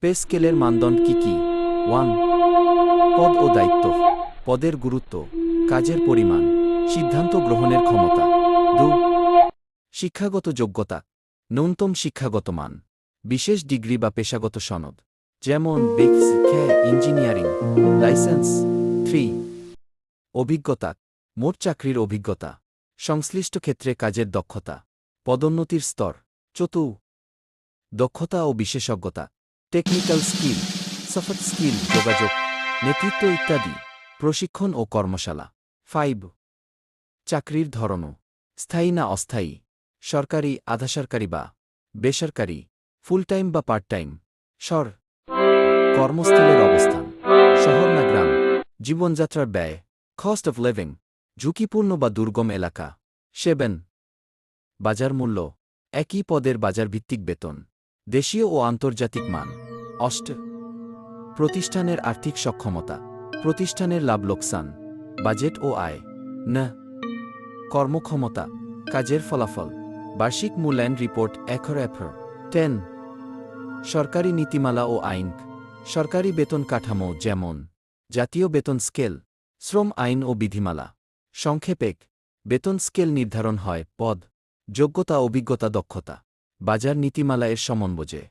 Pay স্কেলের মানদণ্ড কি কি? 1. পদ ও দায়িত্ব, পদের গুরুত্ব, কাজের পরিমাণ, সিদ্ধান্ত গ্রহণের ক্ষমতা। 2. শিক্ষাগত যোগ্যতা, ন্যূনতম শিক্ষাগত মান, বিশেষ ডিগ্রি বা পেশাগত সনদ, যেমন শিক্ষা, ইঞ্জিনিয়ারিং, লাইসেন্স। 3. অভিজ্ঞতা, মোট চাকরির অভিজ্ঞতা, সংশ্লিষ্ট ক্ষেত্রে কাজের দক্ষতা, পদোন্নতির স্তর। 4. দক্ষতা ও বিশেষজ্ঞতা, টেকনিক্যাল স্কিল, সফট স্কিল, যোগাযোগ, নেতৃত্ব ইত্যাদি, প্রশিক্ষণ ও কর্মশালা। 5. চাকরির ধরনও, স্থায়ী না অস্থায়ী, সরকারি, আধাসরকারি বা বেসরকারি, ফুল টাইম বা পার্ট টাইম। সর কর্মস্থলের অবস্থান, শহর না গ্রাম, জীবনযাত্রার ব্যয়, কস্ট অফ লিভিং, ঝুঁকিপূর্ণ বা দুর্গম এলাকা। 7. বাজার মূল্য, একই পদের বাজারভিত্তিক বেতন, দেশীয় ও আন্তর্জাতিক মান। 8. প্রতিষ্ঠানের আর্থিক সক্ষমতা, প্রতিষ্ঠানের লাভ লোকসান, বাজেট ও আয়। 9. কর্মক্ষমতা, কাজের ফলাফল, বার্ষিক মূল্যায়ন রিপোর্ট, এফর। 10. সরকারি নীতিমালা ও আইন, সরকারি বেতন কাঠামো যেমন জাতীয় বেতন স্কেল, শ্রম আইন ও বিধিমালা। সংক্ষেপে, বেতন স্কেল নির্ধারণ হয় পদ, যোগ্যতা, অভিজ্ঞতা, দক্ষতা, বাজার নীতিমালা এর সমন্বয়ে।